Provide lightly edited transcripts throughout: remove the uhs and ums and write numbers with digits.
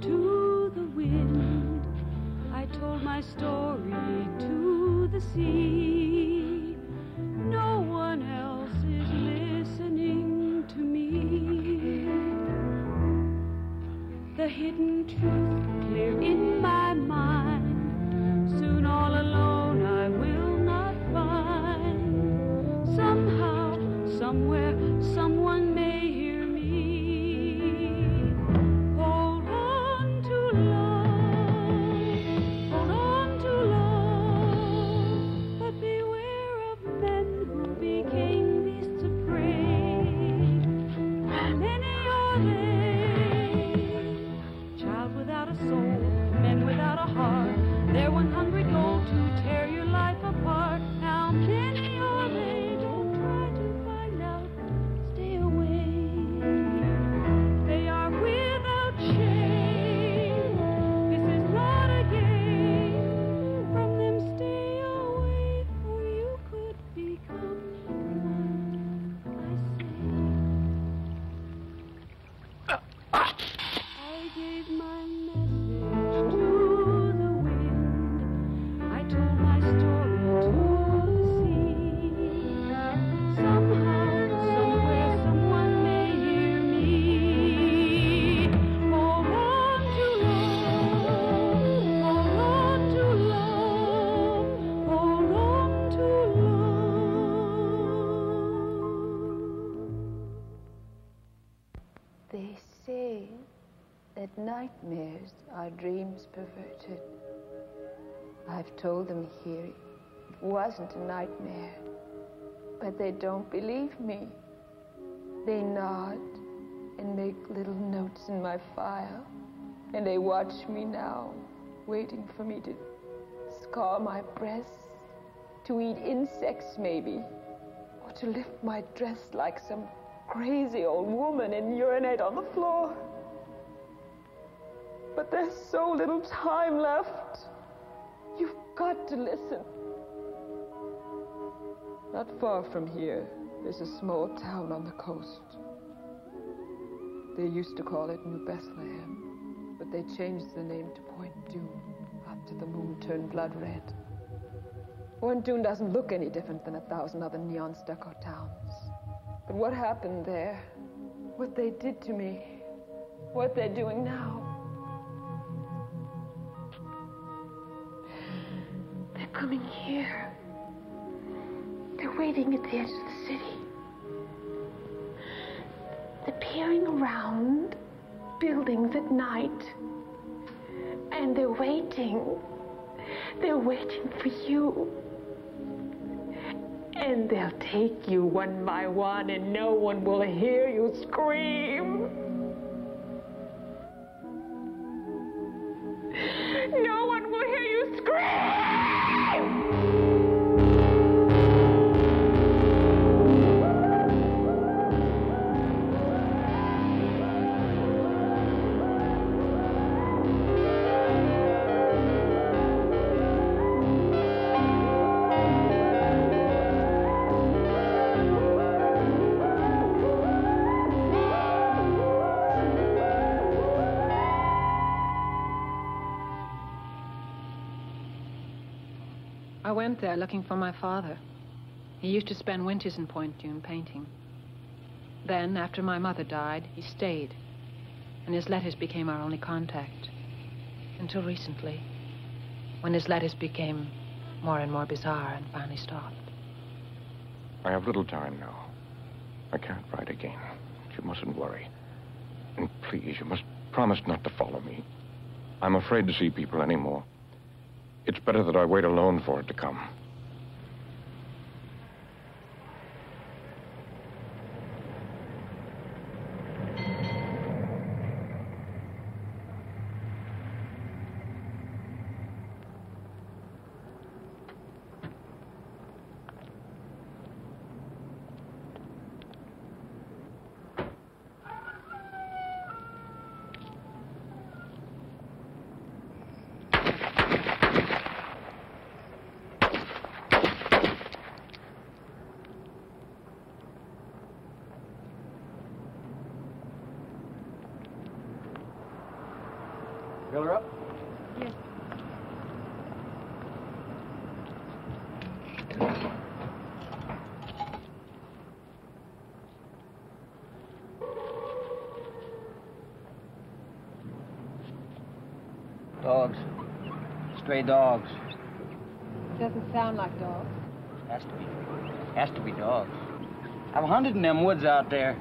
to the wind. I told my story to the sea. No one else is listening to me. The hidden truth clear in my mind. Soon all alone I will not find. Somehow, somewhere, someone may hear me. Hold on to love, hold on to love, but beware of men who became beasts of prey. Many are they, child without a soul, men without a heart, their 100 gold to tear your life apart. How many are they? Don't try to find out, stay away. They are without shame. This is not a game. From them stay away, or you could become one, I say. I gave my message to the wind. I told my story to the sea. Somehow, somewhere, someone may hear me. Hold on to love, hold on to love, hold on to love. They say that nightmares are dreams perverted. I've told them here it wasn't a nightmare, but they don't believe me. They nod and make little notes in my file, and they watch me now, waiting for me to scar my breasts, to eat insects maybe, or to lift my dress like some crazy old woman and urinate on the floor. But there's so little time left. You've got to listen. Not far from here, there's a small town on the coast. They used to call it New Bethlehem, but they changed the name to Point Dune after the moon turned blood red. Point Dune doesn't look any different than 1,000 other neon stucco towns. But what happened there, what they did to me, what they're doing now, they're coming here. They're waiting at the edge of the city. They're peering around buildings at night. And they're waiting. They're waiting for you. And they'll take you one by one, and no one will hear you scream. No one will hear you scream! I went there looking for my father. He used to spend winters in Point Dune painting. Then, after my mother died, he stayed, and his letters became our only contact. Until recently, when his letters became more and more bizarre and finally stopped. I have little time now. I can't write again. You mustn't worry. And please, you must promise not to follow me. I'm afraid to see people anymore. It's better that I wait alone for it to come. Dogs. Stray dogs. Doesn't sound like dogs. Has to be. Has to be dogs. I've hunted in them woods out there.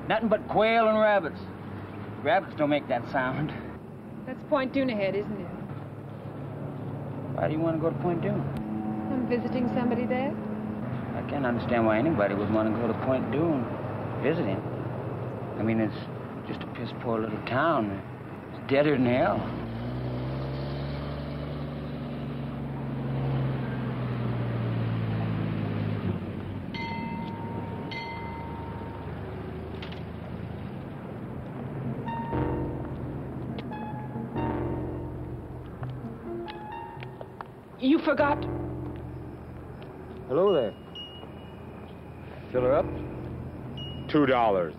Nothing but quail and rabbits. Rabbits don't make that sound. That's Point Dune ahead, isn't it? Why do you want to go to Point Dune? I'm visiting somebody there. I can't understand why anybody would want to go to Point Dune visiting. I mean, it's just a piss poor little town. It's deader than hell. You forgot. Hello there. Fill her up? $2.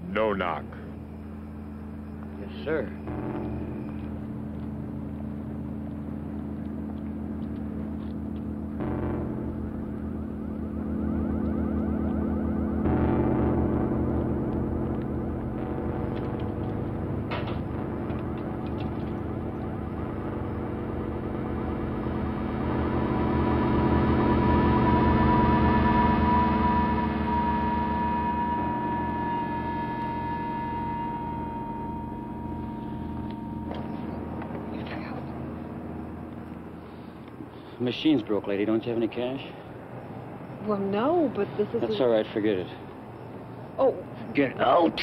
No knock. Yes, sir. The machine's broke, lady. Don't you have any cash? Well, no, but this is... That's all right. Forget it. Oh, Get out!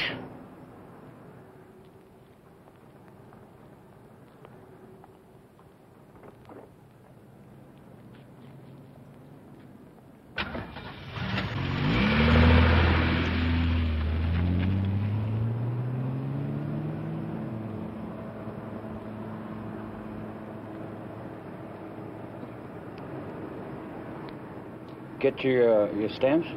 Get your stamps?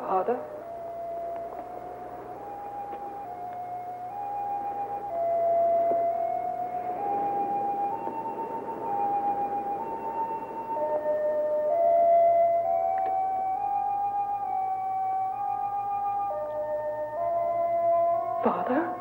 Father? Father?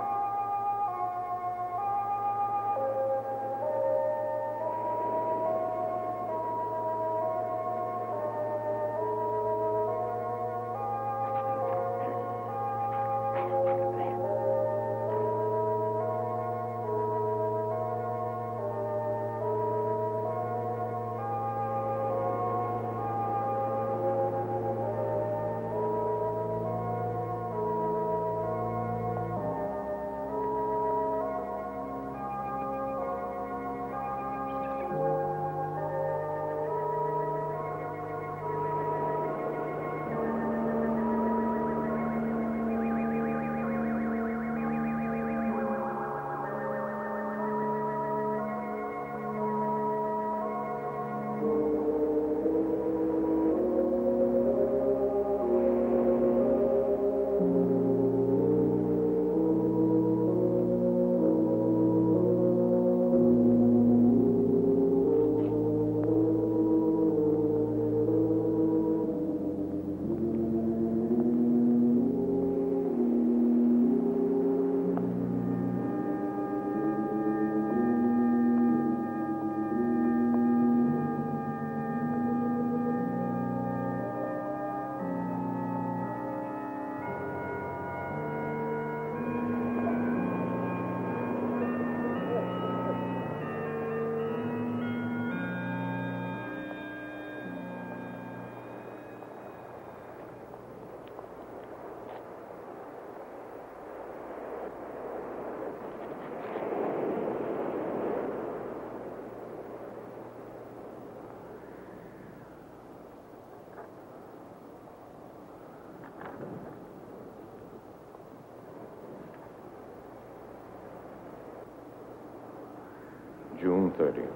June 30th.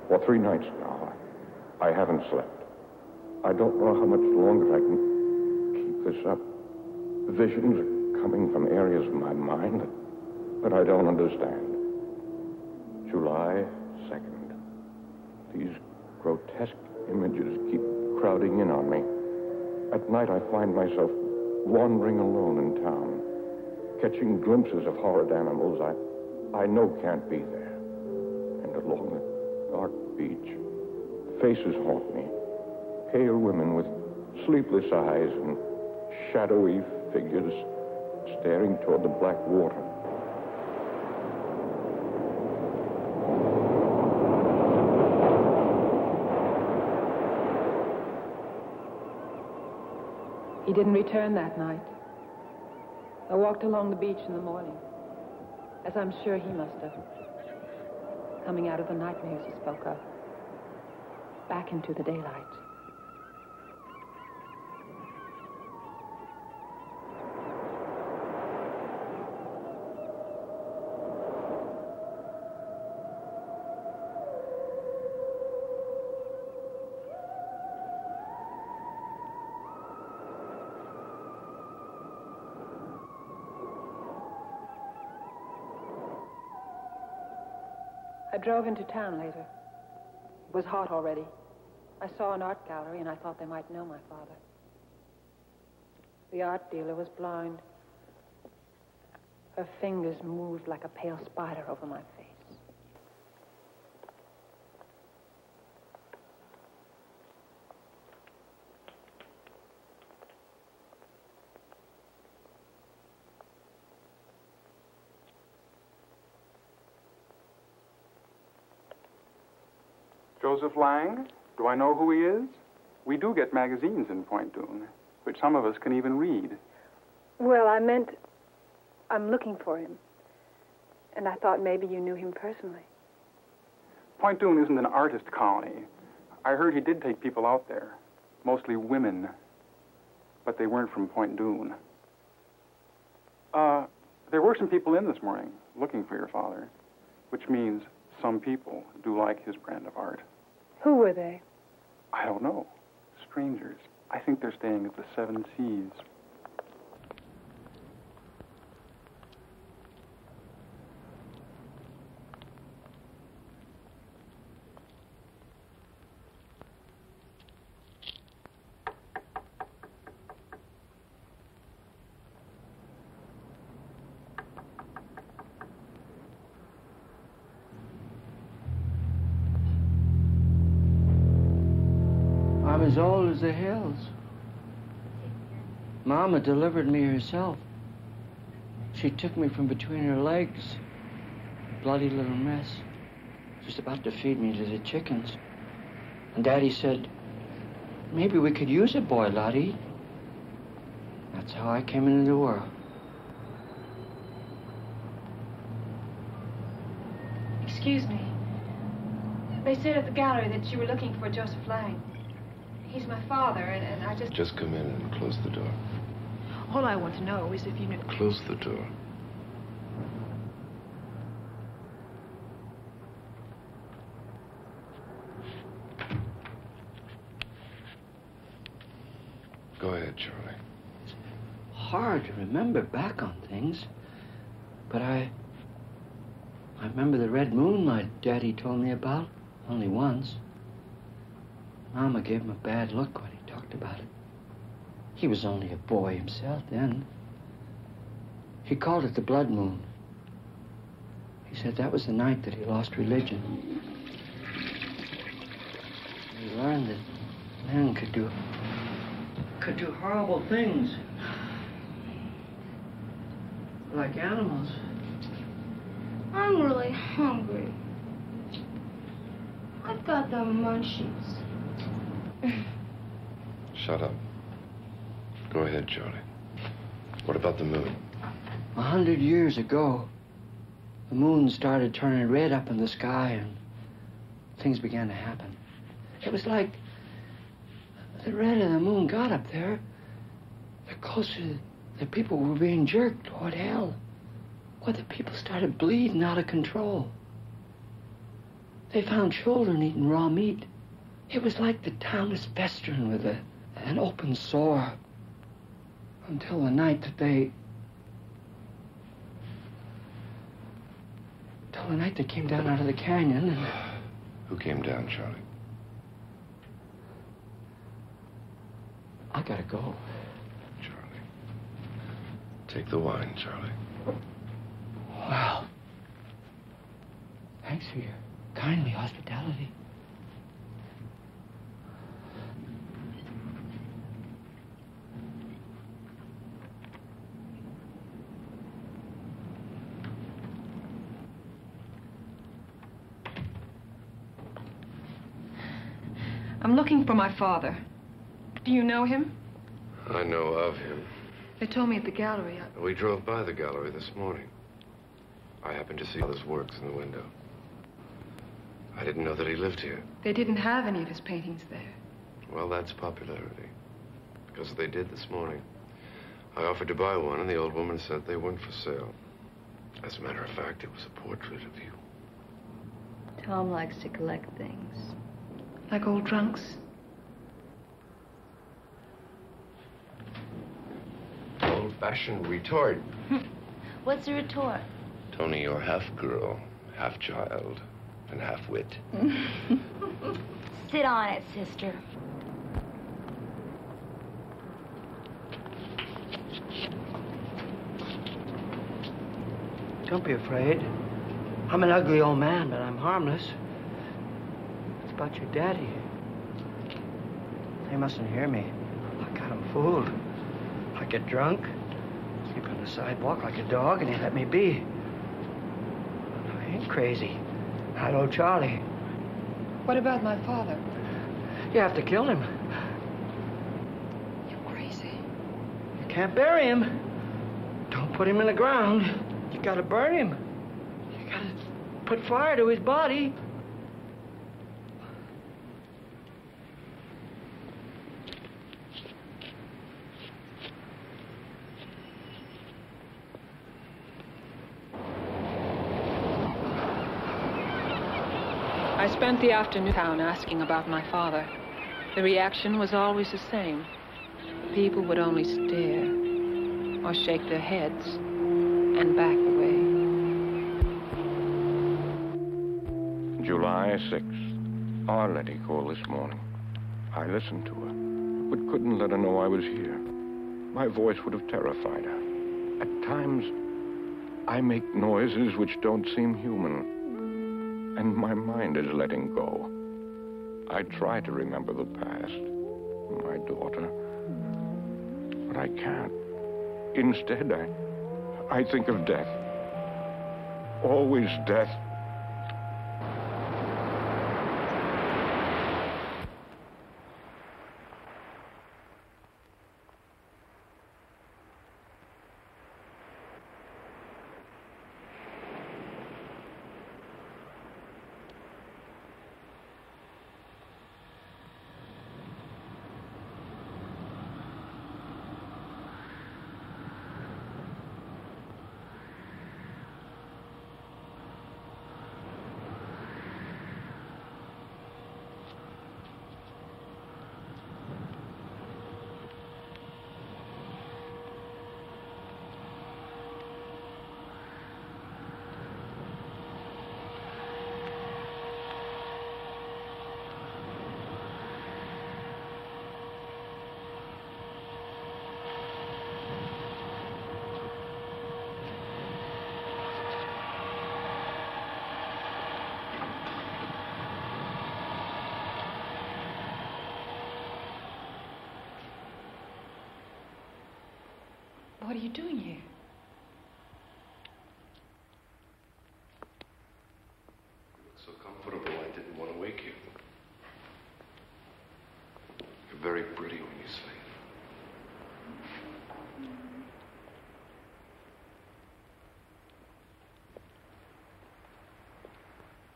For 3 nights now, I haven't slept. I don't know how much longer I can keep this up. Visions are coming from areas of my mind that I don't understand. July 2nd. These grotesque images keep crowding in on me. At night, I find myself wandering alone in town, catching glimpses of horrid animals I know can't be there. And along the dark beach, faces haunt me. Pale women with sleepless eyes and shadowy figures staring toward the black water. He didn't return that night. I walked along the beach in the morning, as I'm sure he must have, coming out of the nightmares he spoke of, back into the daylight. I drove into town later. It was hot already. I saw an art gallery, and I thought they might know my father. The art dealer was blind. Her fingers moved like a pale spider over my face. Joseph Lang? Do I know who he is? We do get magazines in Point Dume, which some of us can even read. Well, I'm looking for him. And I thought maybe you knew him personally. Point Dume isn't an artist colony. I heard he did take people out there, mostly women, but they weren't from Point Dume. There were some people in this morning looking for your father, which means some people do like his brand of art. Who were they? I don't know. Strangers. I think they're staying at the Seven Seas. I'm as old as the hills. Mama delivered me herself. She took me from between her legs. A bloody little mess. Just about to feed me to the chickens. And Daddy said, maybe we could use a boy, Lottie. That's how I came into the world. Excuse me. They said at the gallery that you were looking for Joseph Lang. He's my father, and I just... Just come in and close the door. All I want to know is if you knew... Close the door. Go ahead, Charlie. It's hard to remember back on things, but I remember the red moon my Daddy told me about, only once. Mama gave him a bad look when he talked about it. He was only a boy himself then. He called it the blood moon. He said that was the night that he lost religion. He learned that men could do horrible things. Like animals. I'm really hungry. I've got the munchies. Shut up. Go ahead, Charlie. What about the moon? 100 years ago, the moon started turning red up in the sky and things began to happen. It was like the red of the moon got up there, the closer the people were being jerked toward hell, where the people started bleeding out of control. They found children eating raw meat. It was like the town was festering with an open sore until the night that they came down out of the canyon and... Who came down, Charlie? I gotta go. Charlie. Take the wine, Charlie. Wow. Thanks for your kindly hospitality. I'm looking for my father. Do you know him? I know of him. They told me at the gallery. We drove by the gallery this morning. I happened to see all his works in the window. I didn't know that he lived here. They didn't have any of his paintings there. Well, that's popularity. Because they did this morning. I offered to buy one, and the old woman said they weren't for sale. As a matter of fact, it was a portrait of you. Tom likes to collect things. Like old trunks? Old-fashioned retort. What's a retort? Tony, you're half girl, half child, and half wit. Sit on it, sister. Don't be afraid. I'm an ugly old man, but I'm harmless. It's about your daddy. They mustn't hear me. I got him fooled. I get drunk, sleep on the sidewalk like a dog, and he let me be. I ain't crazy. Not old Charlie. What about my father? You have to kill him. You're crazy. You can't bury him. Don't put him in the ground. You gotta burn him. You gotta put fire to his body. I spent the afternoon in town asking about my father. The reaction was always the same. People would only stare or shake their heads and back away. July 6th. Our Letty called this morning. I listened to her, but couldn't let her know I was here. My voice would have terrified her. At times, I make noises which don't seem human, and my mind is letting go. I try to remember the past, my daughter, but I can't. Instead, I think of death. Always death. What are you doing here? You look so comfortable, I didn't want to wake you. You're very pretty when you sleep.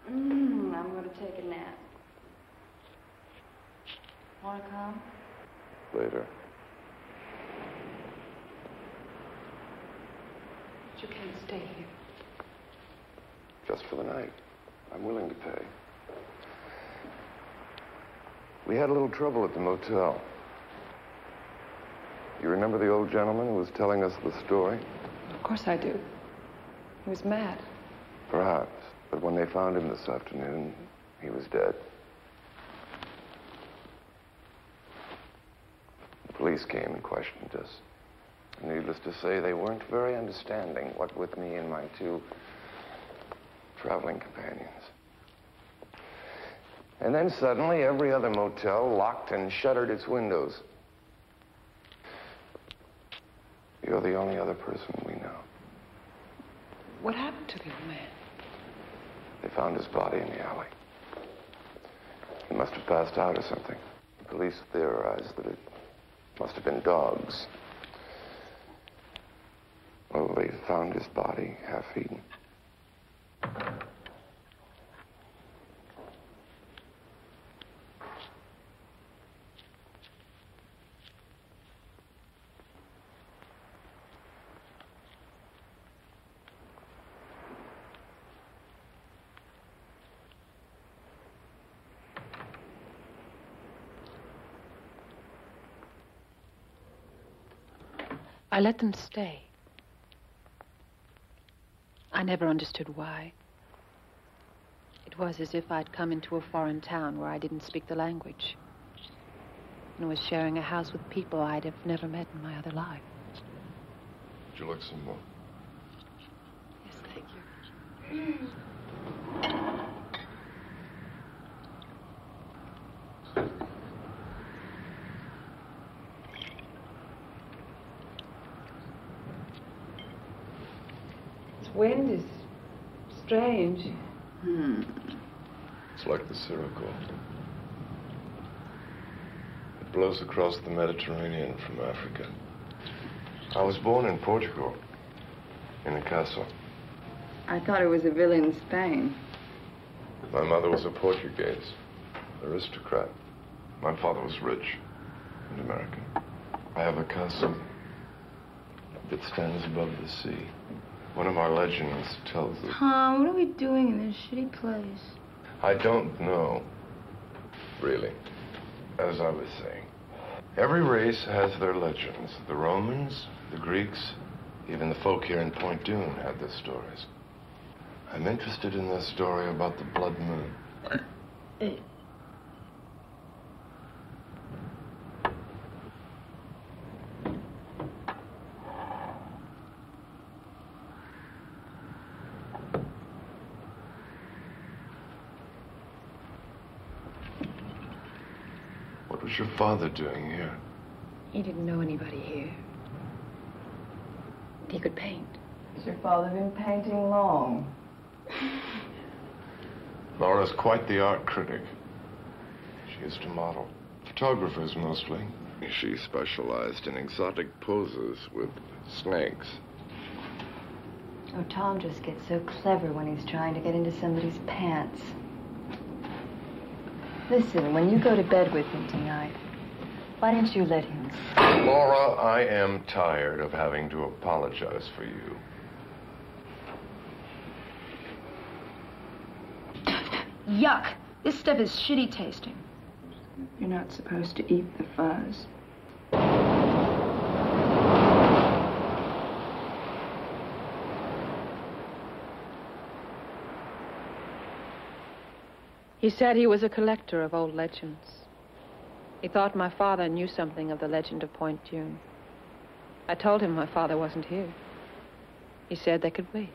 I'm going to take a nap. Want to come? Later. You can't stay here. Just for the night. I'm willing to pay. We had a little trouble at the motel. You remember the old gentleman who was telling us the story? Of course I do. He was mad. Perhaps. But when they found him this afternoon, he was dead. The police came and questioned us. Needless to say, they weren't very understanding, what with me and my two traveling companions. And then suddenly, every other motel locked and shuttered its windows. You're the only other person we know. What happened to the old man? They found his body in the alley. He must have passed out or something. The police theorized that it must have been dogs. Well, they found his body half-eaten. I let them stay. I never understood why. It was as if I'd come into a foreign town where I didn't speak the language and was sharing a house with people I'd have never met in my other life. Would you like some more? Yes, thank you. Wind is strange. It's like the Sirocco. It blows across the Mediterranean from Africa. I was born in Portugal, in a castle. I thought it was a villa in Spain. My mother was a Portuguese, aristocrat. My father was rich and American. I have a castle that stands above the sea. One of our legends tells us... Tom, what are we doing in this shitty place? I don't know, really, as I was saying. Every race has their legends. The Romans, the Greeks, even the folk here in Point Dune had their stories. I'm interested in this story about the blood moon. What was your father doing here? He didn't know anybody here. He could paint. Has your father been painting long? Laura's quite the art critic. She used to model. Photographers mostly. She specialized in exotic poses with snakes. Oh, Tom just gets so clever when he's trying to get into somebody's pants. Listen, when you go to bed with him tonight, why don't you let him sleep? Laura, I am tired of having to apologize for you. Yuck! This stuff is shitty tasting. You're not supposed to eat the fuzz. He said he was a collector of old legends. He thought my father knew something of the legend of Point Dune. I told him my father wasn't here. He said they could wait.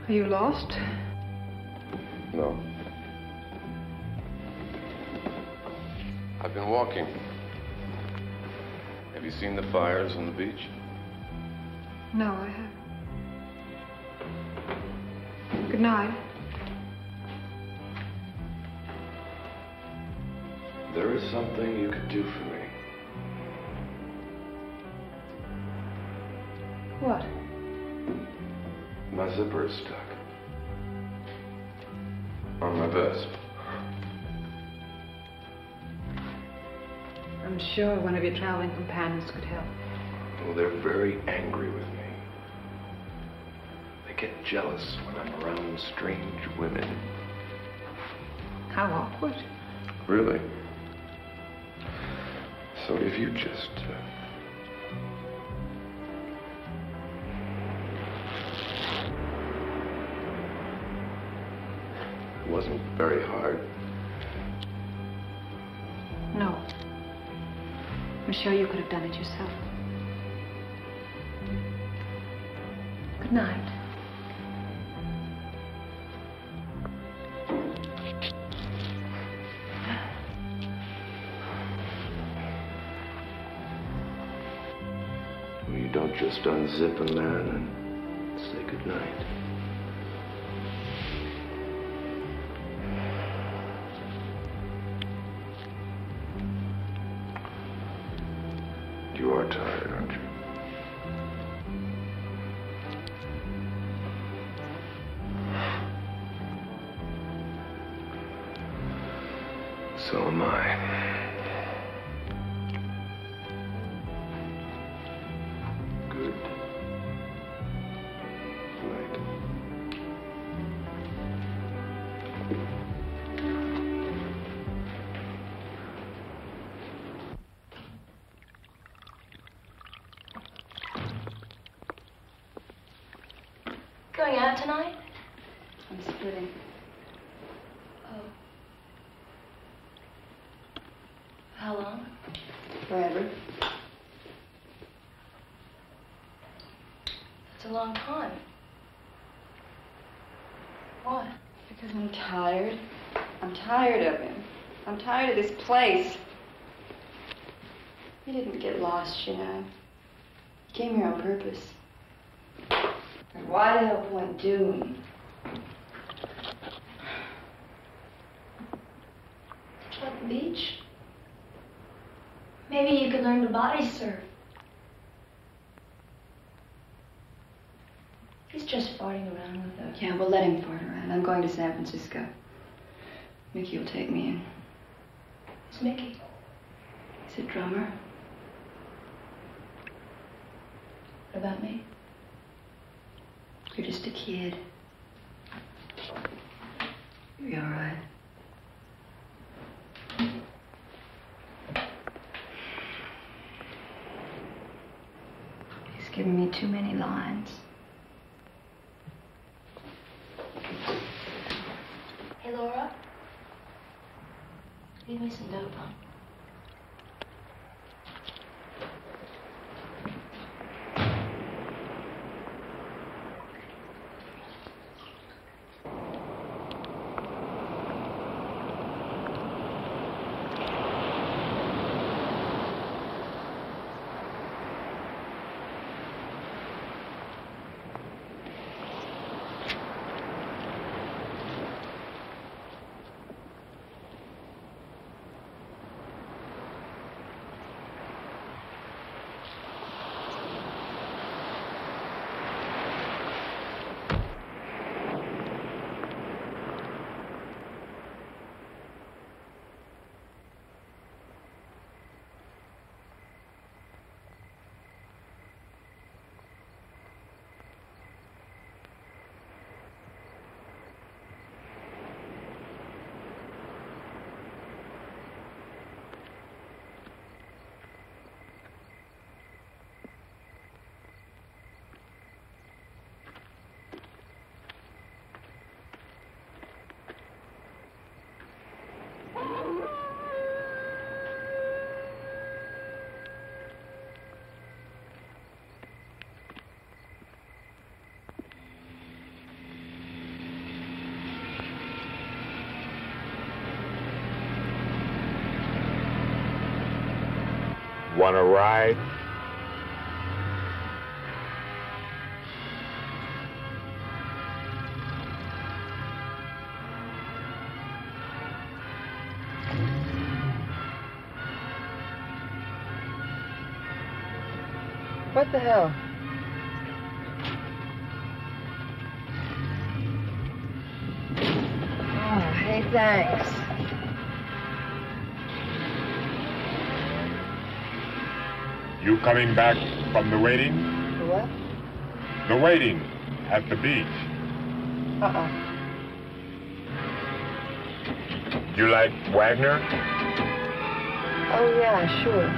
Are you lost? No. I've been walking. Have you seen the fires on the beach? No, I haven't. Good night. There is something you could do for me. What? My zipper is stuck. On my vest. I'm sure one of your traveling companions could help. Well, they're very angry with me. They get jealous when I'm around strange women. How awkward. Really? So if you just... It wasn't very hard. No. I'm sure you could have done it yourself. Good night. You don't just unzip a man and say goodnight. You are tired, aren't you? So am I. Good night. Going out tonight? I'm splitting. Oh. How long? Forever. It's a long time. Why? Because I'm tired. I'm tired of him. I'm tired of this place. He didn't get lost, you know. He came here on purpose. And why the hell Point Doom? Did you like the beach? Maybe you could learn to body surf. He's just farting around with us. Yeah, we'll let him fart around. I'm going to San Francisco. Mickey will take me in. Who's Mickey? He's a drummer. What about me? You're just a kid. You'll be all right. He's given me too many lines. Hey, Laura. Leave me some dope, huh? Want to ride? What the hell? Oh, hey, thanks. You coming back from the waiting? The what? The waiting at the beach. You like Wagner? Oh, yeah, sure.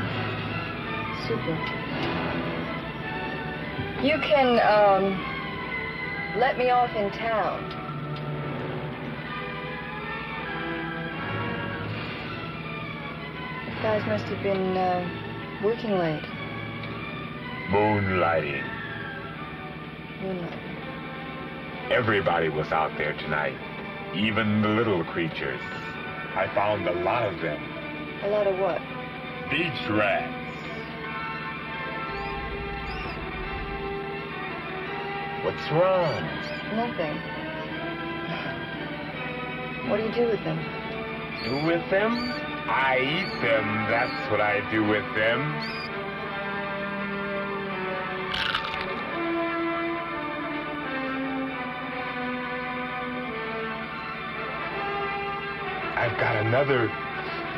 Super. You can, let me off in town. You guys must have been, working late. Moonlighting. Moonlight. Everybody was out there tonight, even the little creatures. I found a lot of them. A lot of what? Beach rats. What's wrong? Nothing. What do you do with them? Do with them? I eat them. That's what I do with them. I've got another,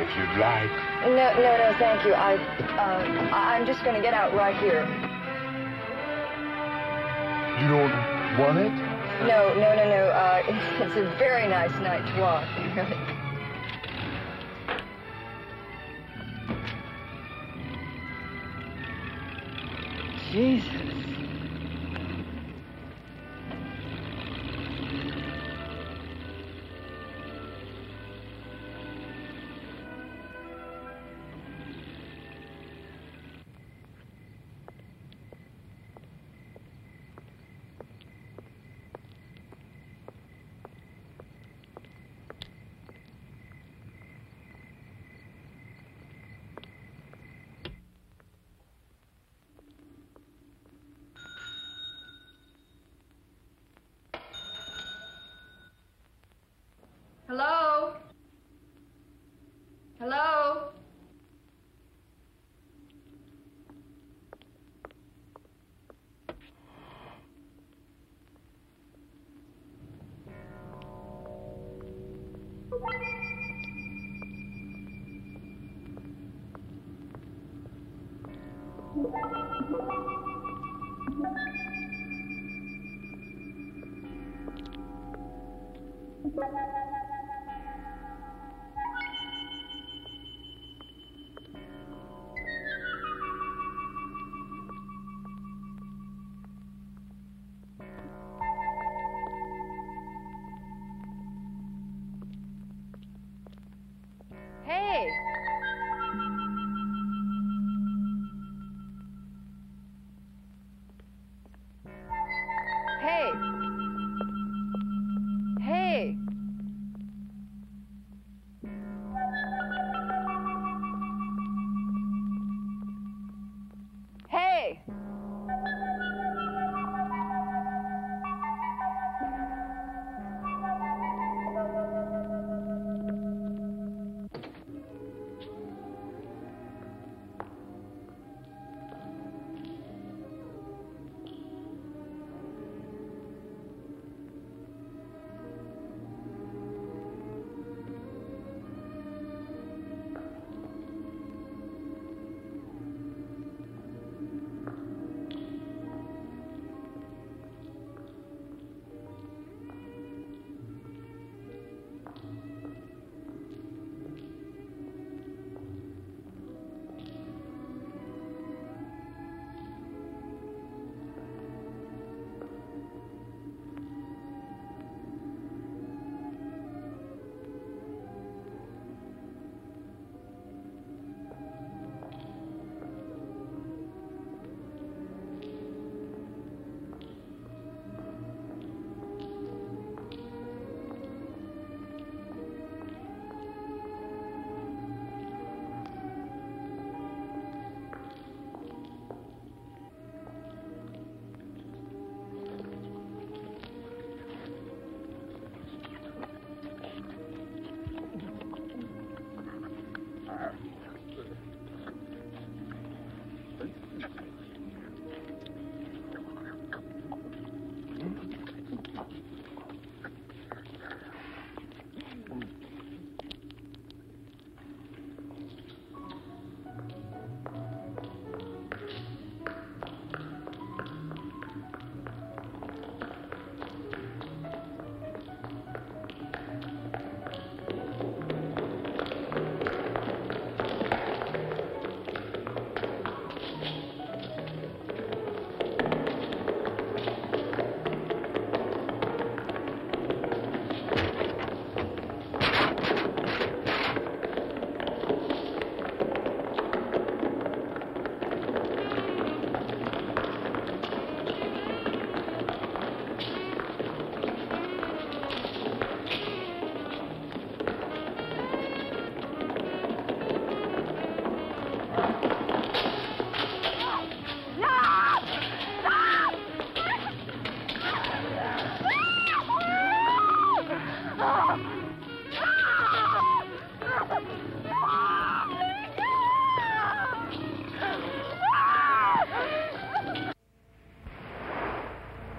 if you'd like. No, thank you. I'm just going to get out right here. You don't want it? No. It's a very nice night to walk, really. Jesus. Hey! Hey! Hey! Hey!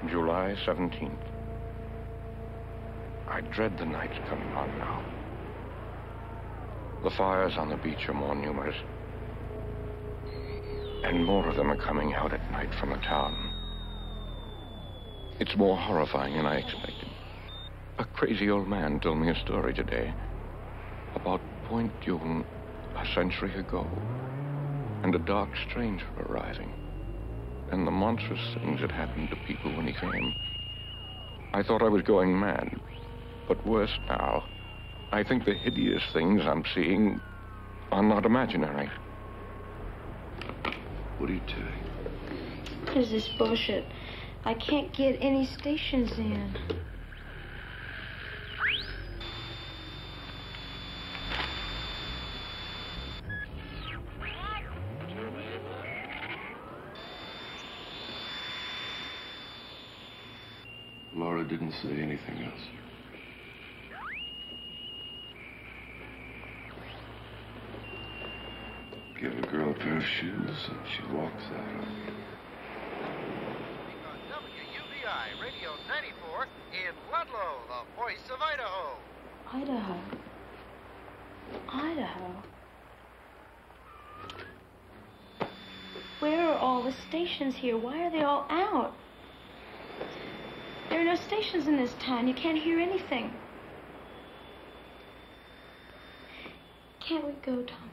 July 17th. I dread the night coming on now. The fires on the beach are more numerous, and more of them are coming out at night from the town. It's more horrifying than I expected. A crazy old man told me a story today about Point Dume a century ago, and a dark stranger arriving, and the monstrous things that happened to people when he came. I thought I was going mad, but worse now. I think the hideous things I'm seeing are not imaginary. What are you doing? What is this bullshit? I can't get any stations in. Laura didn't say anything else. Give a girl a pair of shoes and she walks out. WUBI Radio 94 in Ludlow, the voice of Idaho. Idaho. Idaho. Where are all the stations here? Why are they all out? There are no stations in this town. You can't hear anything. can't we go, Tom?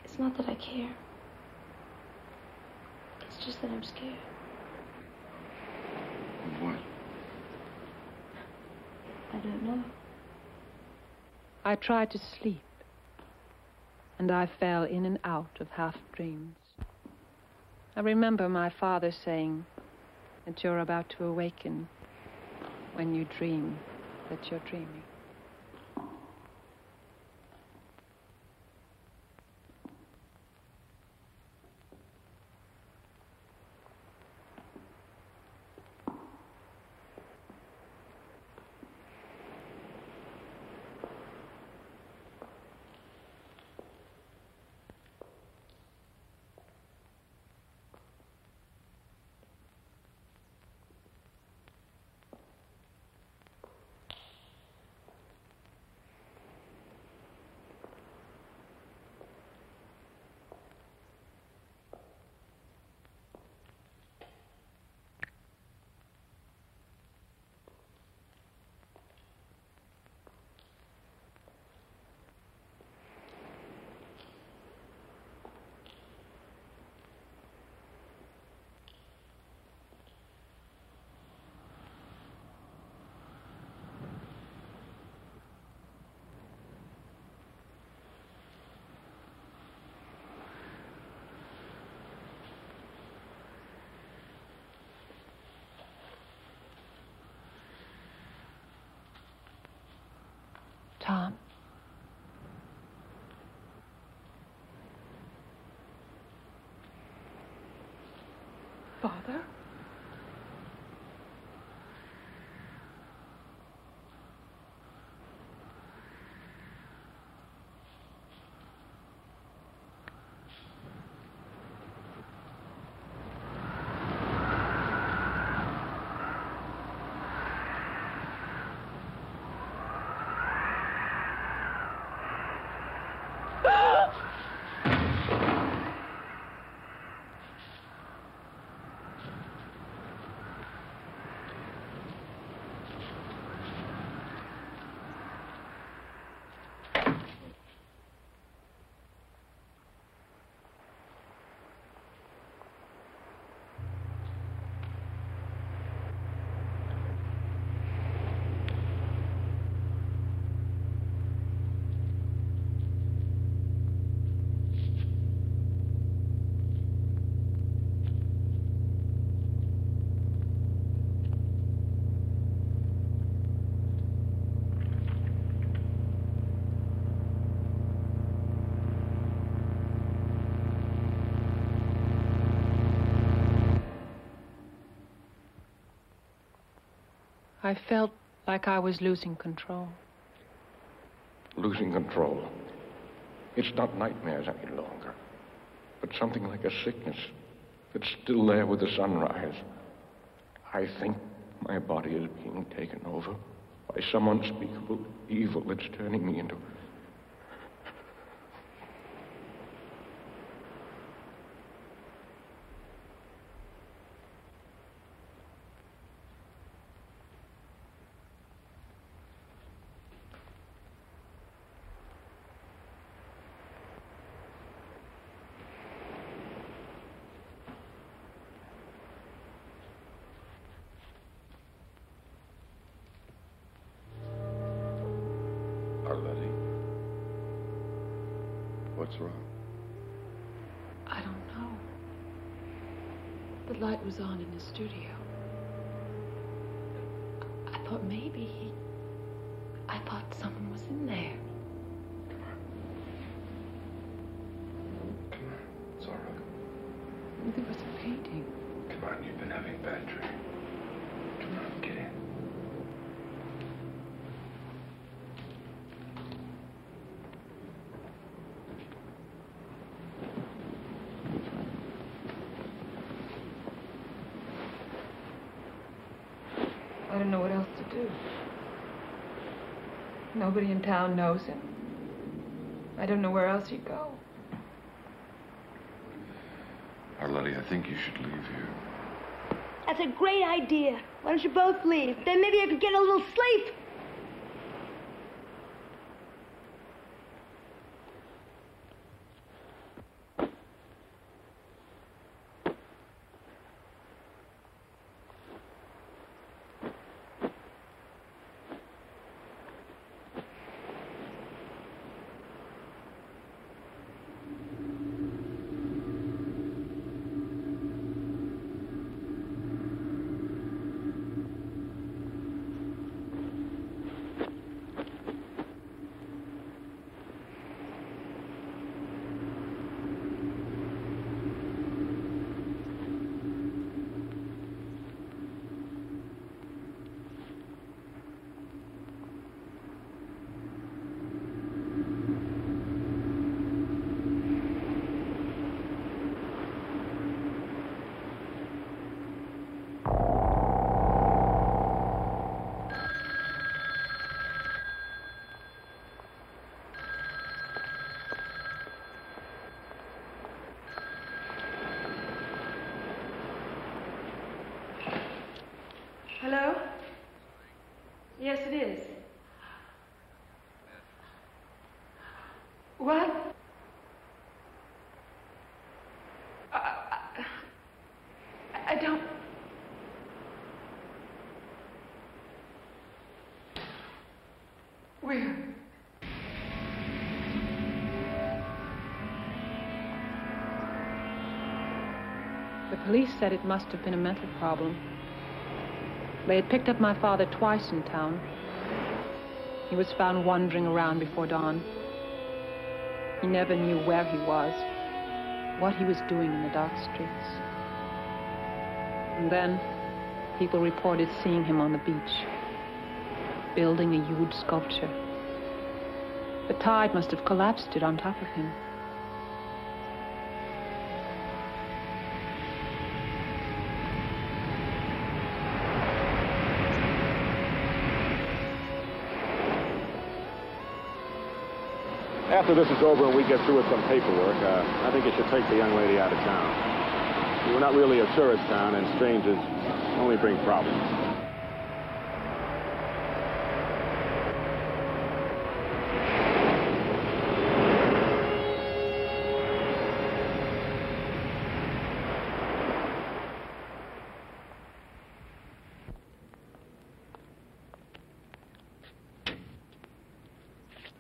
It's not that I care. It's just that I'm scared. What? I don't know. I tried to sleep, and I fell in and out of half dreams. I remember my father saying that you're about to awaken when you dream that you're dreaming. Tom. Father? I felt like I was losing control. Losing control. It's not nightmares any longer, but something like a sickness that's still there with the sunrise. I think my body is being taken over by some unspeakable evil that's turning me into... Arletty, what's wrong? I don't know. The light was on in the studio. I thought maybe I thought someone was in there. Come on, it's all right. There was a painting. Come on, you've been having a bad dream. Come on, get in. I don't know what else to do. Nobody in town knows him. I don't know where else he'd go. Arletty, I think you should leave here. That's a great idea. Why don't you both leave? Then maybe I could get a little sleep. Hello? Yes, it is. What? I don't... Where? The police said it must have been a mental problem. They had picked up my father twice in town. He was found wandering around before dawn. He never knew where he was, what he was doing in the dark streets. And then, people reported seeing him on the beach, building a huge sculpture. The tide must have collapsed it on top of him. After this is over and we get through with some paperwork, I think you should take the young lady out of town. We're not really a tourist town, and strangers only bring problems.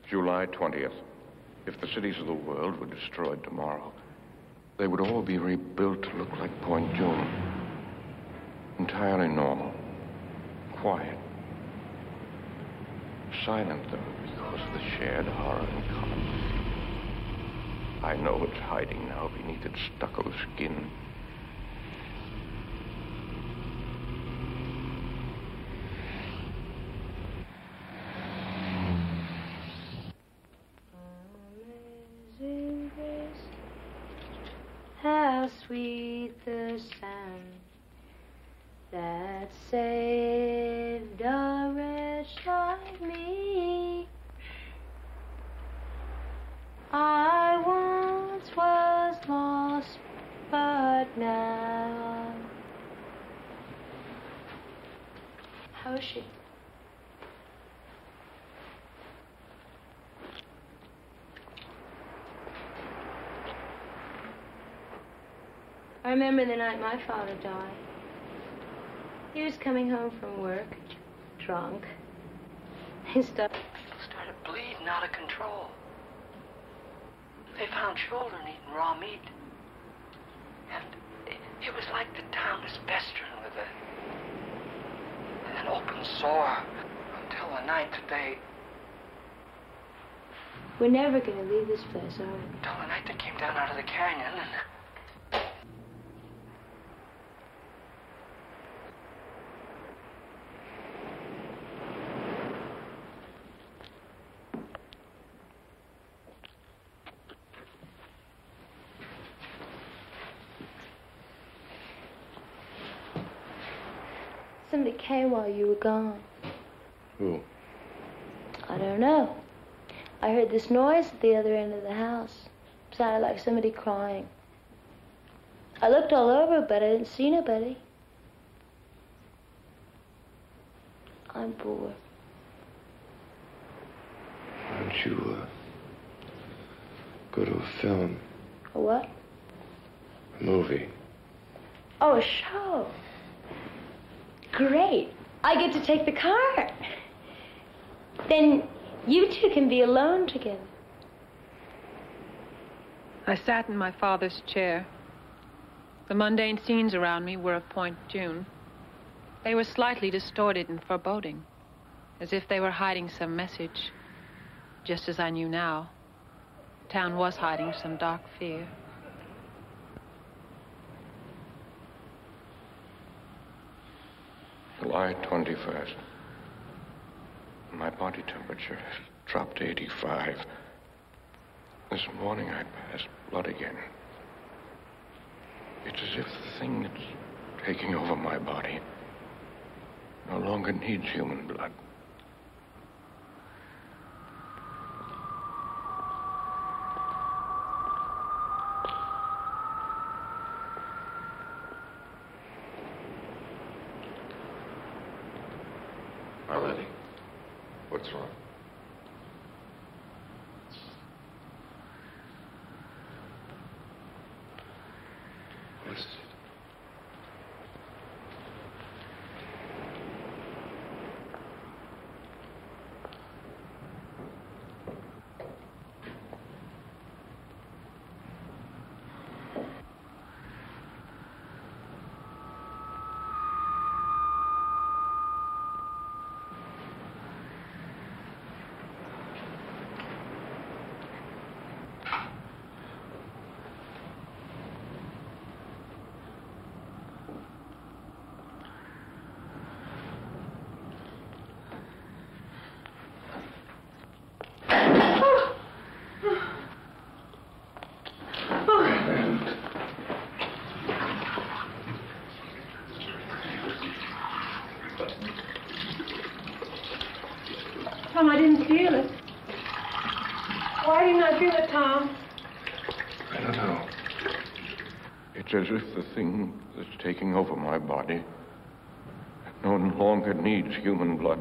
July 20th. If the cities of the world were destroyed tomorrow, they would all be rebuilt to look like Point June. Entirely normal. Quiet. Silent, though, because of the shared horror in common. I know it's hiding now beneath its stucco skin. How sweet the sound that saved a wretch like me. I once was lost, but now. How is she? I remember the night my father died. He was coming home from work, drunk. His stuff Started bleeding out of control. They found children eating raw meat. And it was like the town was festering with an open sore until the night that they... We're never going to leave this place, are we? Until the night they came down out of the canyon and... Somebody came while you were gone. Who? I don't know. I heard this noise at the other end of the house. It sounded like somebody crying. I looked all over, but I didn't see nobody. I'm bored. Why don't you, go to a film? A what? A movie. Oh, a show. Great. I get to take the car. Then you two can be alone together. I sat in my father's chair. The mundane scenes around me were of Point June. They were slightly distorted and foreboding, as if they were hiding some message, just as I knew now. The town was hiding some dark fear. July 21st. My body temperature has dropped to 85. This morning I passed blood again. It's as if the thing that's taking over my body no longer needs human blood. Arletty, what's wrong? What is it? Tom, I didn't feel it. Why didn't I feel it, Tom? I don't know. It's as if the thing that's taking over my body no longer needs human blood.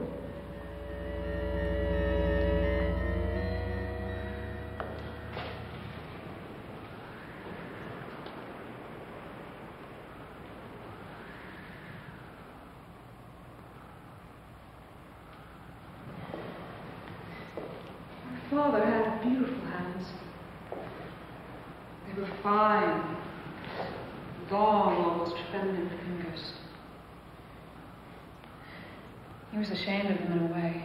Father had beautiful hands. They were fine, long, almost feminine fingers. He was ashamed of them in a way.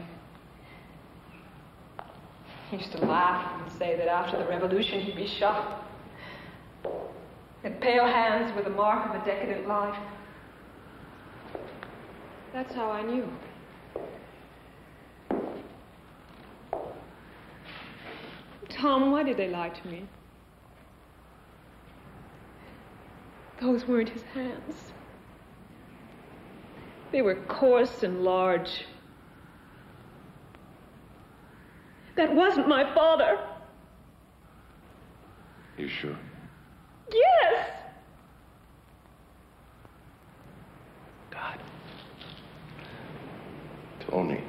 He used to laugh and say that after the revolution he'd be shot. That pale hands were the mark of a decadent life. That's how I knew. Tom, why did they lie to me? Those weren't his hands. They were coarse and large. That wasn't my father. You sure? Yes! God. Tony.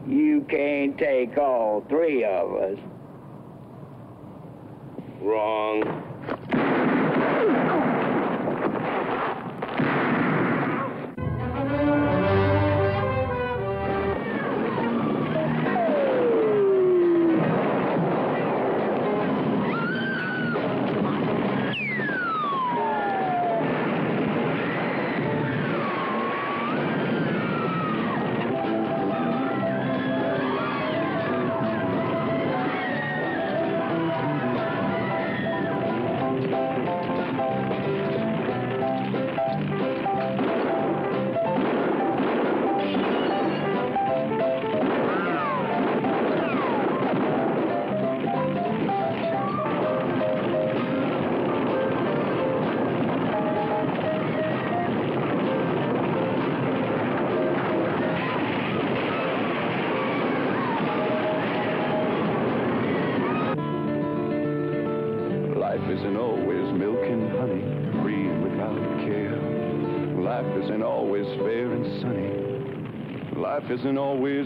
You can't take all three of us. Wrong. Life isn't always milk and honey, free without care. Life isn't always fair and sunny. Life isn't always...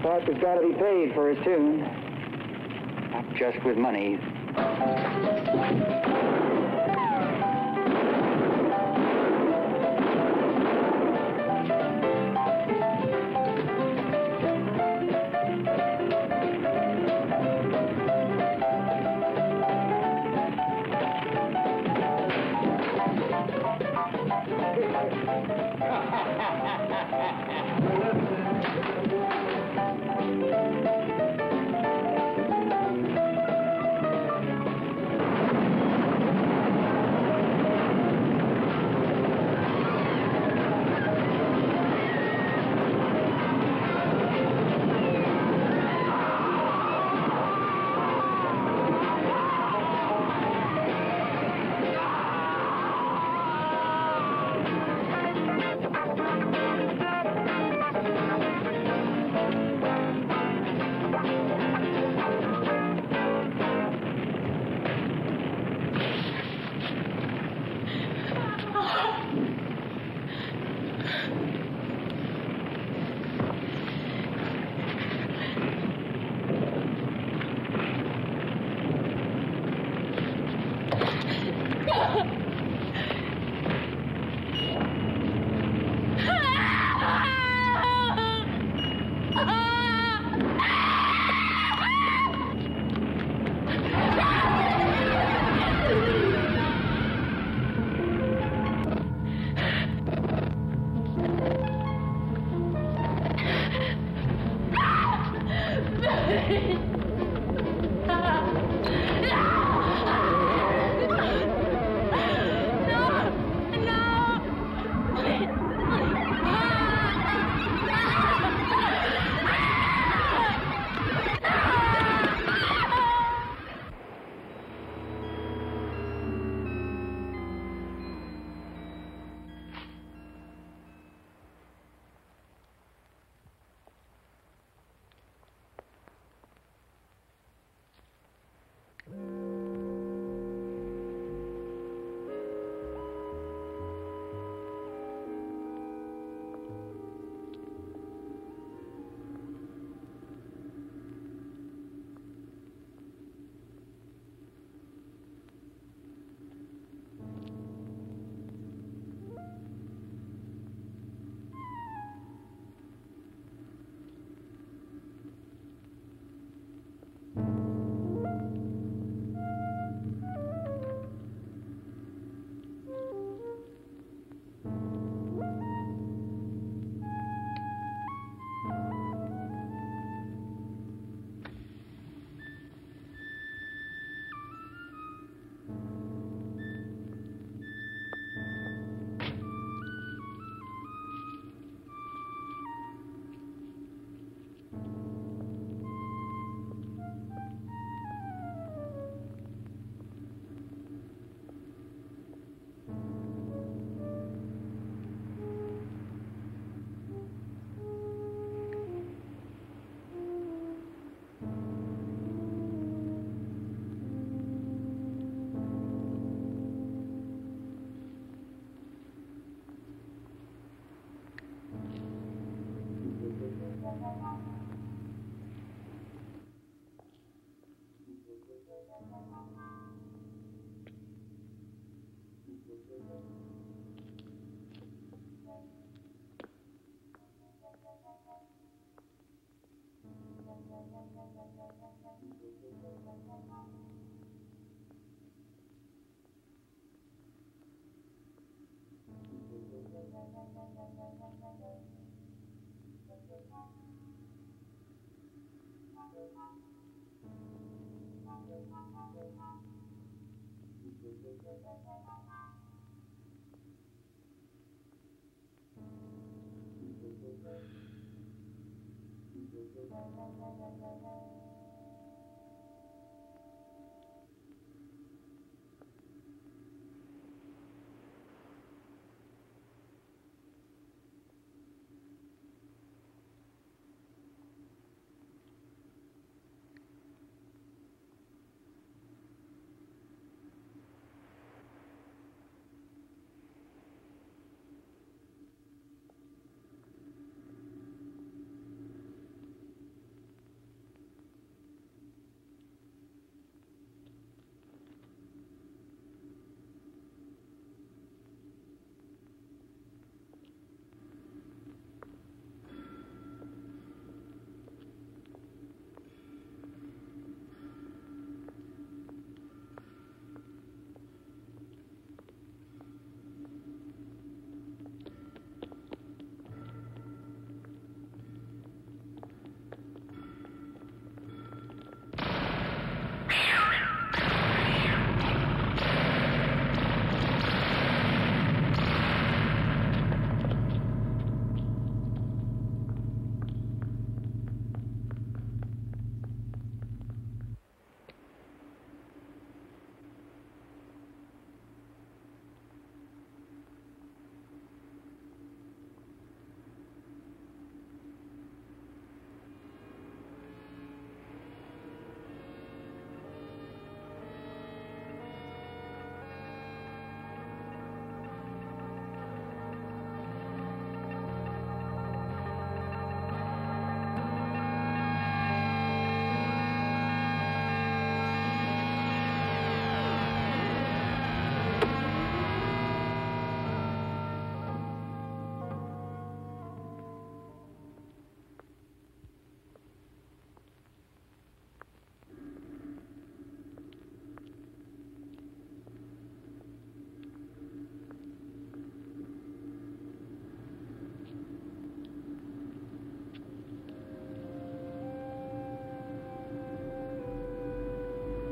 Parker's got to be paid for his tune. Not just with money.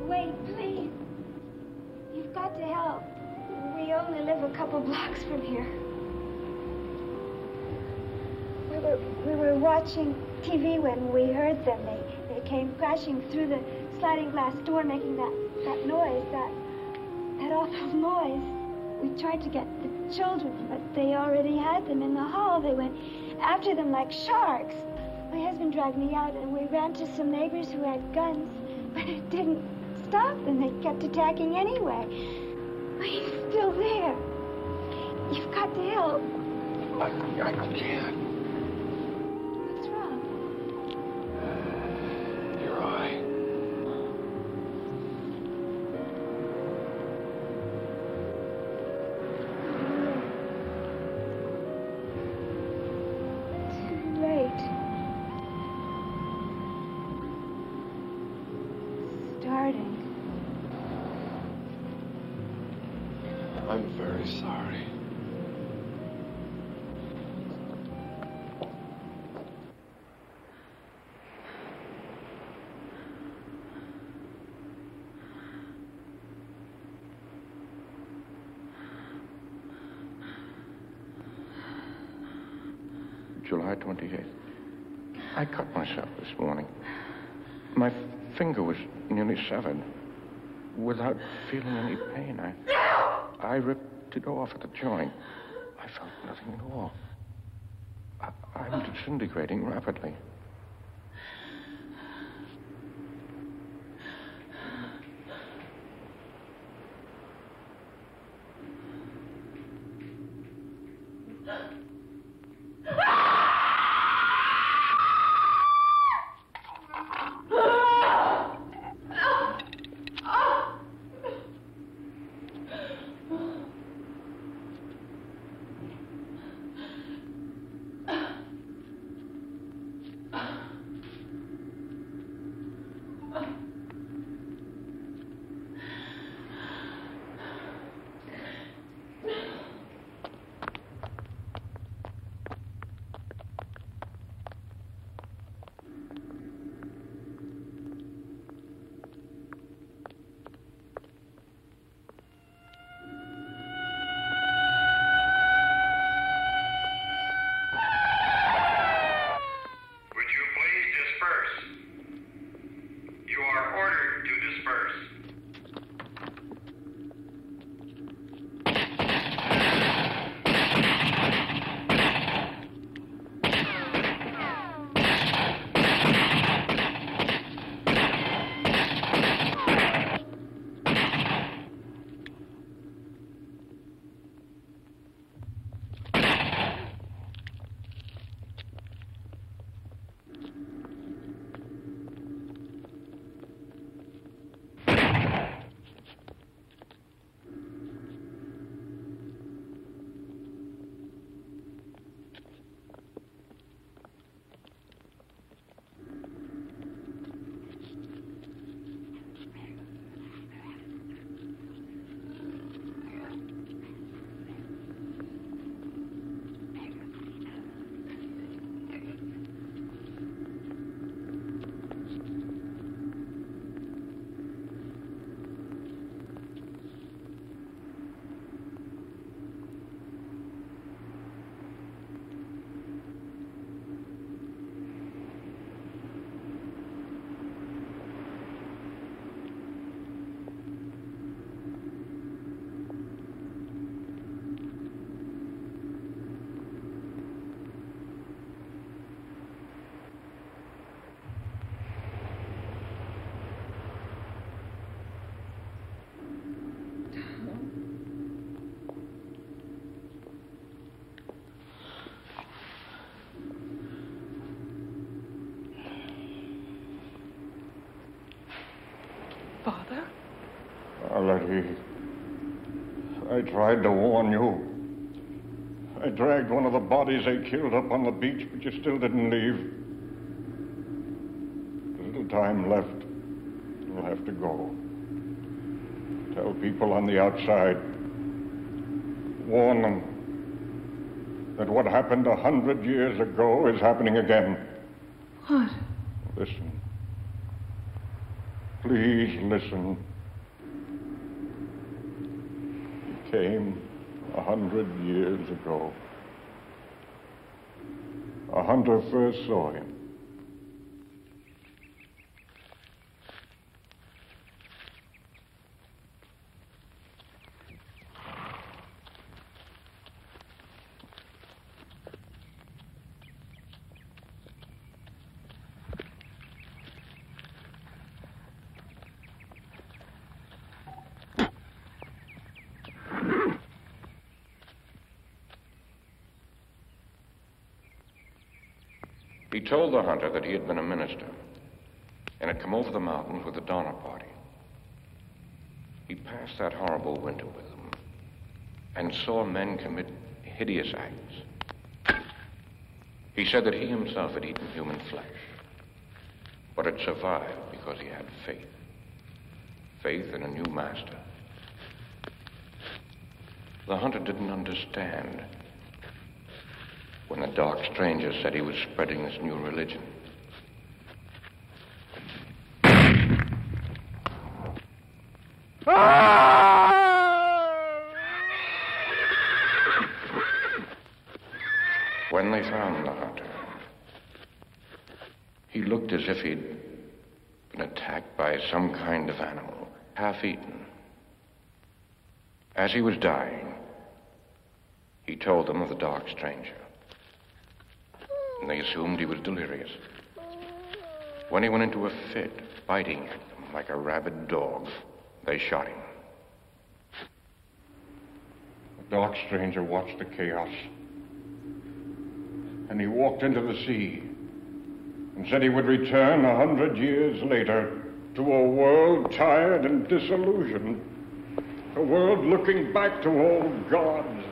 Wait, please. You've got to help. We only live a couple blocks from here. We were watching TV when we heard them. They came crashing through the sliding glass door, making that noise, that awful noise. We tried to get the children, but they already had them in the hall. They went after them like sharks. My husband dragged me out, and we ran to some neighbors who had guns, but it didn't stop them. They kept attacking anyway. He's still there. You've got to help. I can't. What's wrong? Your eye. Too late. Starting. I'm very sorry. July 28th. I cut myself this morning. My finger was nearly severed. Without feeling any pain, I ripped it off at the joint. I felt nothing at all. I'm disintegrating rapidly. You are ordered to disperse. Father? Letty, I tried to warn you. I dragged one of the bodies they killed up on the beach, but you still didn't leave. There's little time left. You'll have to go. Tell people on the outside. Warn them that what happened 100 years ago is happening again. What? Listen. Please listen. He came 100 years ago. A hunter first saw him. He told the hunter that he had been a minister and had come over the mountains with the Donner Party. He passed that horrible winter with them and saw men commit hideous acts. He said that he himself had eaten human flesh, but had survived because he had faith. Faith in a new master. The hunter didn't understand when the dark stranger said he was spreading this new religion. When they found the hunter, he looked as if he'd been attacked by some kind of animal, half-eaten. As he was dying, he told them of the dark stranger. And they assumed he was delirious. When he went into a fit, biting at them like a rabid dog, they shot him. The dark stranger watched the chaos. And he walked into the sea and said he would return 100 years later to a world tired and disillusioned. A world looking back to old gods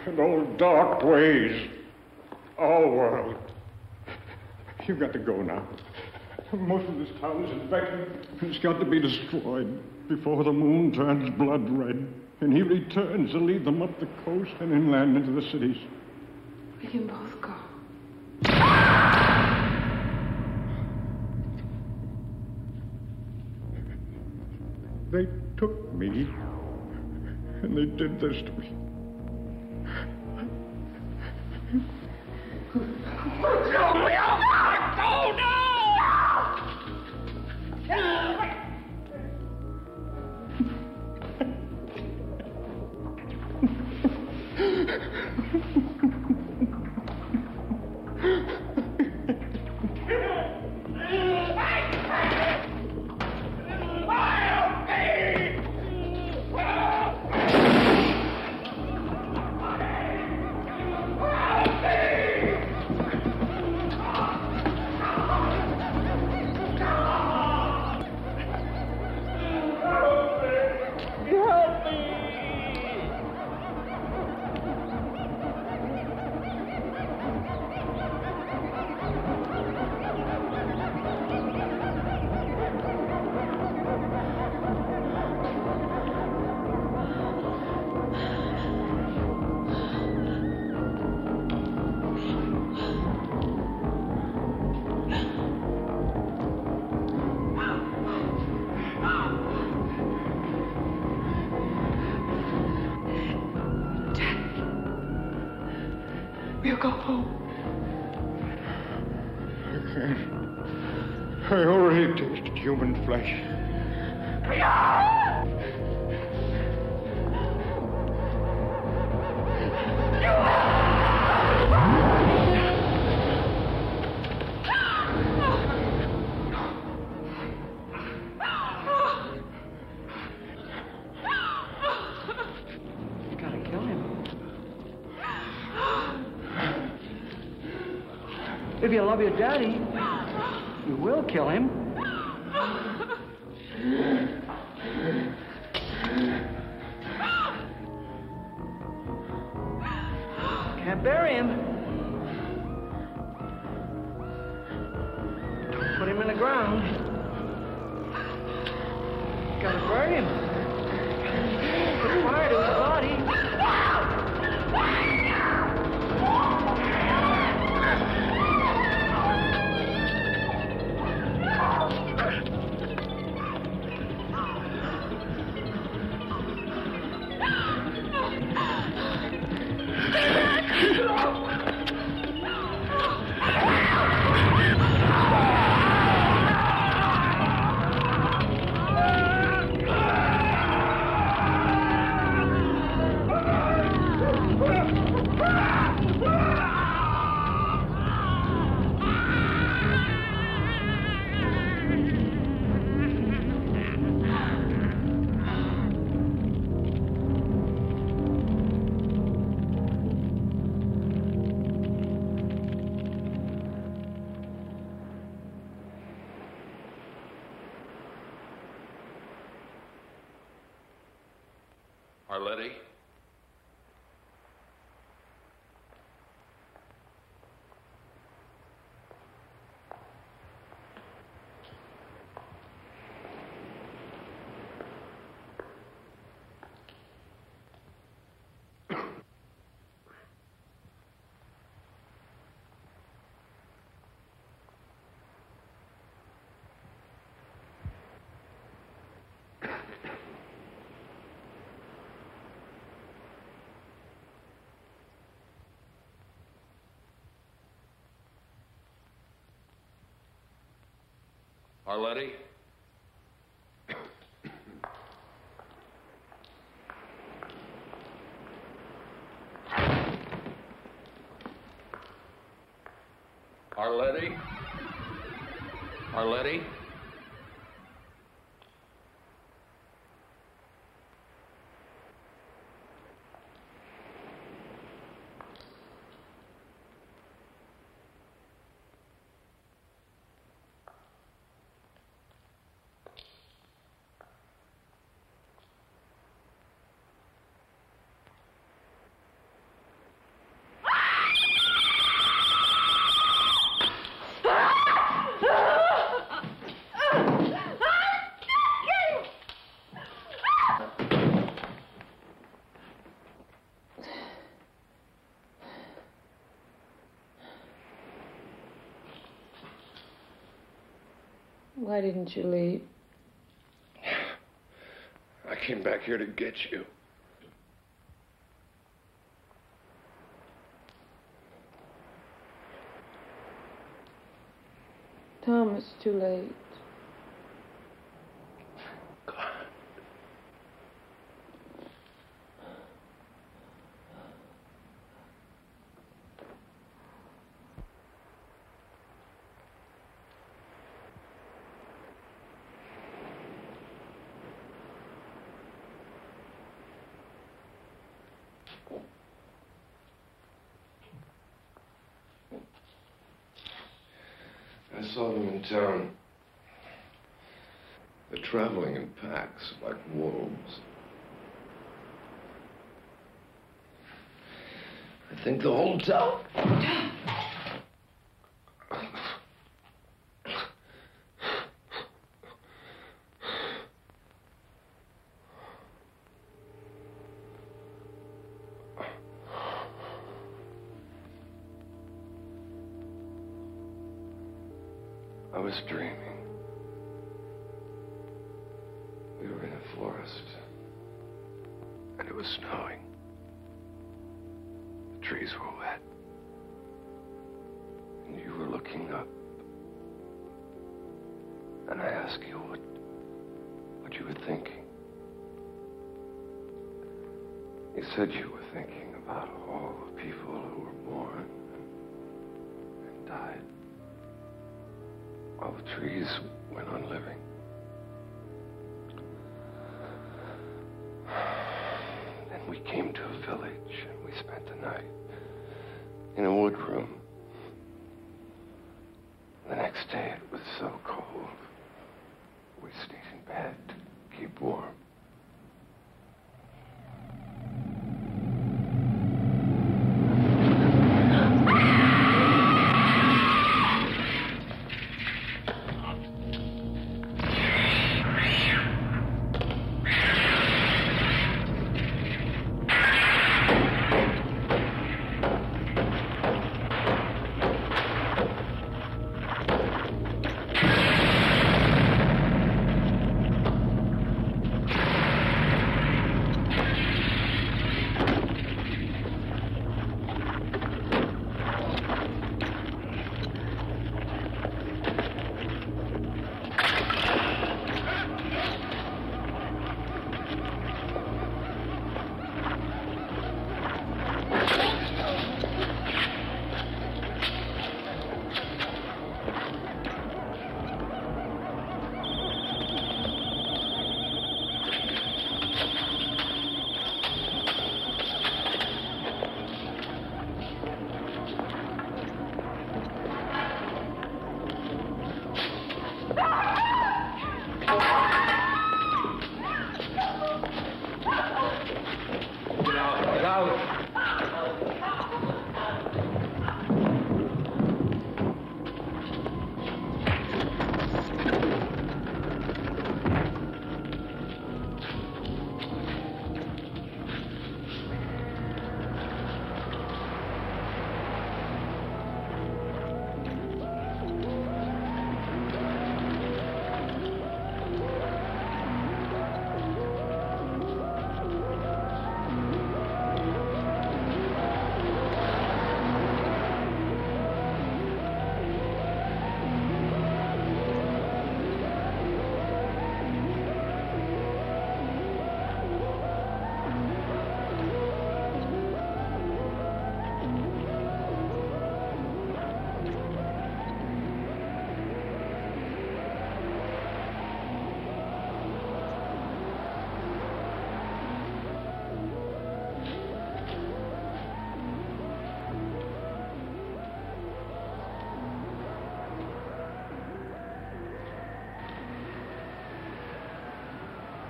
and old dark ways. Our world. You've got to go now. Most of this town is infected. It's got to be destroyed before the moon turns blood red. And he returns to lead them up the coast and inland into the cities. We can both go. They took me, and they did this to me. I already tasted human flesh. You gotta kill him. If you love your daddy, you will kill him. Can't bury him. Don't put him in the ground. Gotta burn him. Put fire to his body. Arletty? Arletty? Arletty? Arletty? Why didn't you leave? I came back here to get you. Tom, it's too late. I saw them in town. They're traveling in packs like wolves. I think the whole town. I was dreaming. We were in a forest, and it was snowing. The trees were wet. and you were looking up. And I asked you what you were thinking. You said you were thinking about all the people who were born and died, while the trees went on living. Then we came to a village and we spent the night in a wood room. The next day it was so cold, we stayed in bed to keep warm.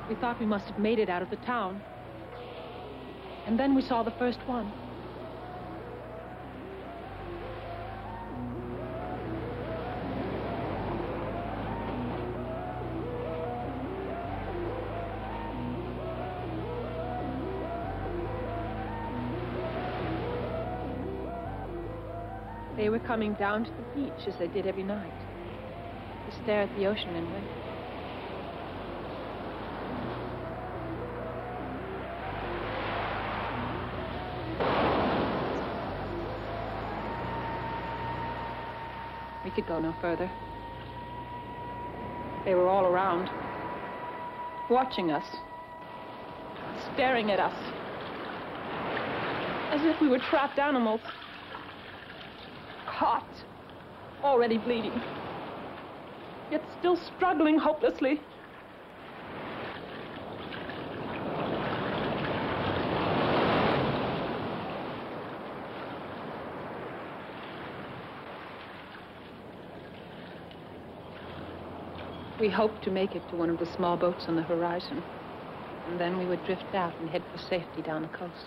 We thought we must have made it out of the town. And then we saw the first one. They were coming down to the beach as they did every night, to stare at the ocean and wait. We could go no further. They were all around, watching us, staring at us, as if we were trapped animals, caught, already bleeding, yet still struggling hopelessly. We hoped to make it to one of the small boats on the horizon, and then we would drift out and head for safety down the coast.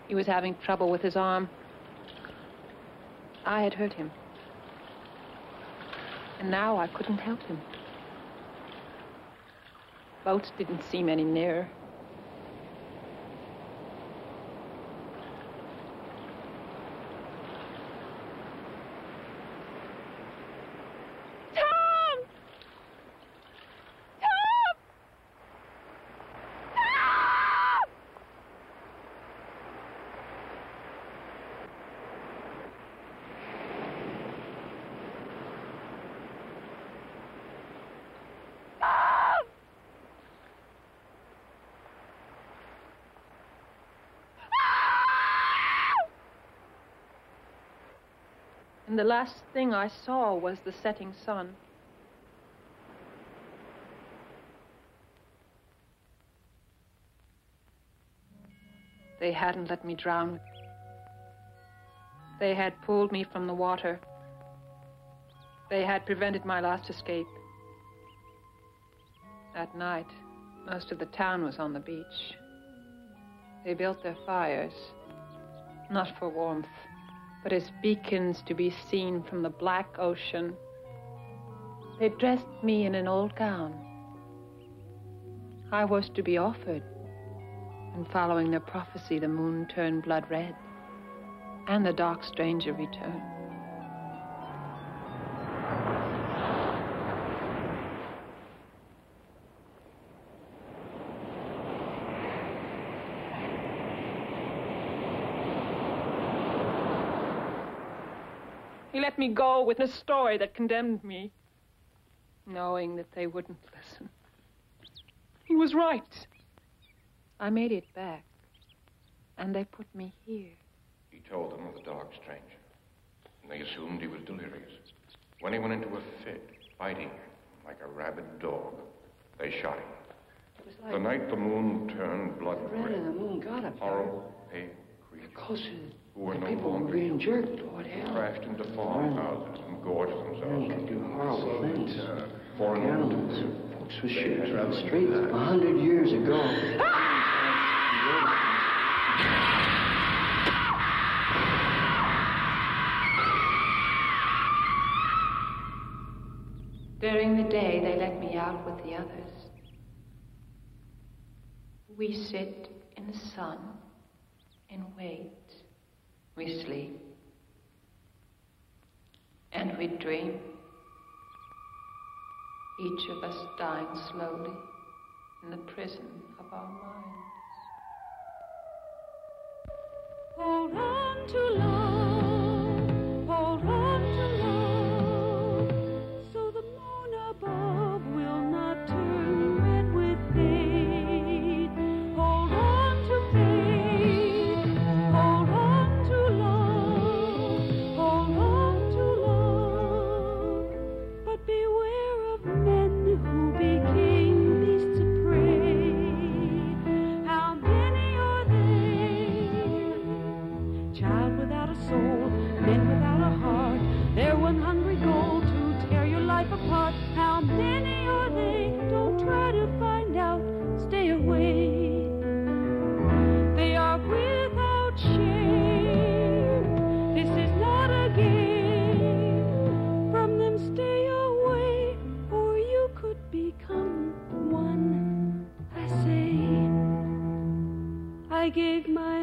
He was having trouble with his arm. I had hurt him. And now I couldn't help him. Boats didn't seem any nearer. And the last thing I saw was the setting sun. They hadn't let me drown. They had pulled me from the water. They had prevented my last escape. At night, most of the town was on the beach. They built their fires, not for warmth, but as beacons to be seen from the black ocean. They dressed me in an old gown. I was to be offered, and following their prophecy, the moon turned blood red, and the dark stranger returned. He let me go with a story that condemned me, knowing that they wouldn't listen. He was right. I made it back, and they put me here. He told them of the dark stranger, and they assumed he was delirious. When he went into a fit, biting like a rabid dog, they shot him. It was like the night the moon turned blood the red red, of the moon got up there. horrible, pale creatures Close who were no people were longer being jerked. Lord hell. crashed into farmhouses and gorged themselves. Could do horrible things. Foreign Animals. Folks were shooting through the streets 100 years ago. During the day, they let me out with the others. We sit in the sun and wait. We sleep. And we dream. Each of us dying slowly in the prison of our minds. Hold on to love, hold on to love, so the moon above will not turn red with hate. Hold on to faith, hold on to love, hold on to love, but beware of men who became beasts of prey. How many are they? Child without a soul, men without a heart, they're one hungry goal to tear your life apart. How many are they? Don't try to find out, stay away. They are without shame. This is not a game. From them stay away, or you could become one. I say, I gave my